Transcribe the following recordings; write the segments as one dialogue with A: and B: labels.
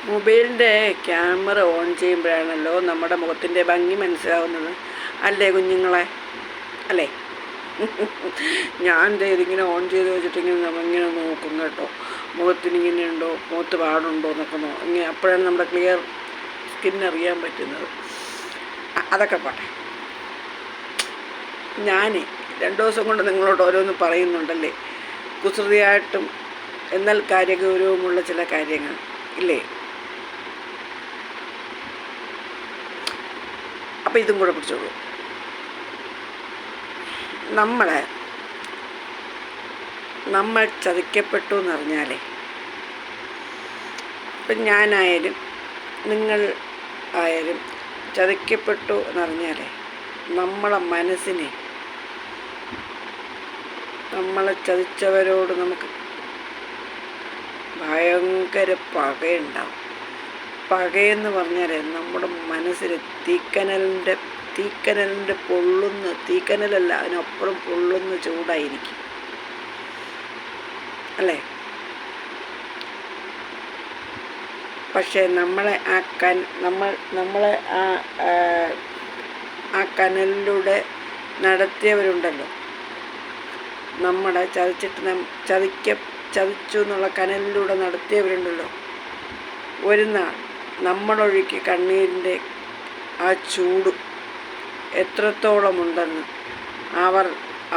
A: മൊബൈലിൻ്റെ camera on ചെയ്യുമ്പോഴാണല്ലോ നമ്മുടെ മുഖത്തിൻ്റെ ഭംഗി മനസ്സിലാവുന്നത്. അല്ലേ കുഞ്ഞുങ്ങളെ? അല്ലേ? ഞാൻ ഇതിങ്ങനെ ഓൺ ചെയ്ത് വെച്ചിട്ടിങ്ങനെ നമ്മളിങ്ങനെ നോക്കും കേട്ടോ, മുഖത്തിനിങ്ങനെ ഉണ്ടോ, മുഖത്ത് പാടുണ്ടോ എന്നൊക്കെ ഇങ്ങനെ. അപ്പോഴാണ് നമ്മുടെ ക്ലിയർ സ്കിൻ അറിയാൻ പറ്റുന്നത്. അതൊക്കെ പോട്ടെ. ഞാൻ 2 ദിവസം കൊണ്ട് നിങ്ങളോട് ഓരോന്ന് പറയുന്നുണ്ടല്ലേ, കുസൃതിയായിട്ടും എന്നാൽ കാര്യഗൗരവമുള്ള ചില കാര്യങ്ങൾ ഇല്ലേ? അപ്പം ഇതും കൂടെ പിടിച്ചോളൂ. നമ്മൾ ചതിക്കപ്പെട്ടു എന്നറിഞ്ഞാലേ, ഇപ്പം ഞാനായാലും നിങ്ങൾ ആയാലും ചതിക്കപ്പെട്ടു എന്നറിഞ്ഞാലേ, നമ്മളെ മനസ്സിനെ നമ്മളെ ചതിച്ചവരോട് നമുക്ക് ഭയങ്കര പകയുണ്ടാവും. പകയെന്ന് പറഞ്ഞാൽ നമ്മുടെ മനസ്സിൽ തീക്കനലിൻ്റെ പൊള്ളുന്ന, തീക്കനലല്ല അതിനപ്പുറം പൊള്ളുന്ന ചൂടായിരിക്കും അല്ലേ? പക്ഷേ നമ്മളെ ആ കനലിലൂടെ നടത്തിയവരുണ്ടല്ലോ, നമ്മളെ ചതിച്ചു എന്നുള്ള കനലിലൂടെ നടത്തിയവരുണ്ടല്ലോ, ഒരു നാൾ നമ്മളൊഴുക്കി കണ്ണീരിൻ്റെ ആ ചൂട് എത്രത്തോളം ഉണ്ടെന്ന്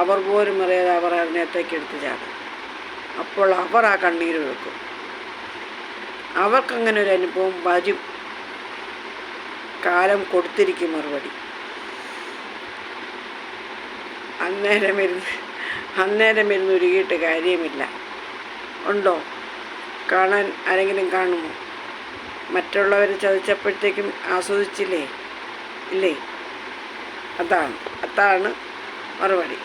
A: അവർ പോലും അറിയാതെ അവർ അതിനകത്തേക്ക് എടുത്ത് ചാടും. അപ്പോൾ അവർ ആ കണ്ണീര് വെക്കും. അവർക്കങ്ങനെ ഒരു അനുഭവം വരും. കാലം കൊടുത്തിരിക്കും മറുപടി. അന്നേരം ഇരുന്ന് ഉരുകിയിട്ട് കാര്യമില്ല. ഉണ്ടോ? കാണാൻ ആരെങ്കിലും കാണുമോ? മറ്റുള്ളവർ ചതിച്ചപ്പോഴത്തേക്കും ആസ്വദിച്ചില്ലേ? ഇല്ലേ? അതാണ് മറുപടി.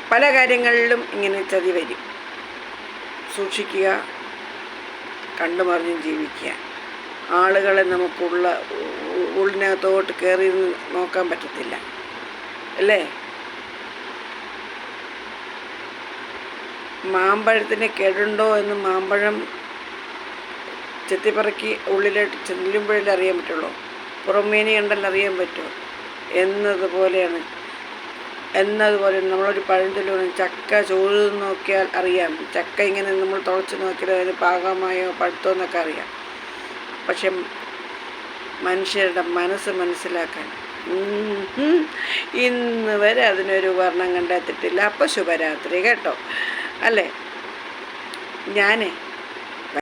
A: പല കാര്യങ്ങളിലും ഇങ്ങനെ ചതി വരും. സൂക്ഷിക്കുക, കണ്ടുമറിഞ്ഞും ജീവിക്കുക. ആളുകളെ ഉള്ളിനകത്തോട്ട് കയറി നോക്കാൻ പറ്റത്തില്ല അല്ലേ? മാമ്പഴത്തിന് കേടുണ്ടോ എന്ന് മാമ്പഴം ചെത്തിപ്പറക്കി ഉള്ളിലോട്ട് ചെല്ലുമ്പോഴല്ലേ അറിയാൻ പറ്റുള്ളൂ. പുറമേനി കണ്ടല്ല അറിയാൻ പറ്റുമോ? എന്നതുപോലെ നമ്മളൊരു പഴഞ്ചൊല്ല്, ചക്ക ചോറ് നോക്കിയാൽ അറിയാം. ചക്ക ഇങ്ങനെ നമ്മൾ തുളച്ച് നോക്കിയാൽ അതിന് പാകമായോ പഴുത്തോ എന്നൊക്കെ അറിയാം. പക്ഷെ മനുഷ്യരുടെ മനസ്സ് മനസ്സിലാക്കാൻ ഇന്ന് വരെ അതിനൊരു വർണ്ണം കണ്ടെത്തിയിട്ടില്ല. അപ്പോൾ ശുഭരാത്രി കേട്ടോ, അല്ലേ? ഞാൻ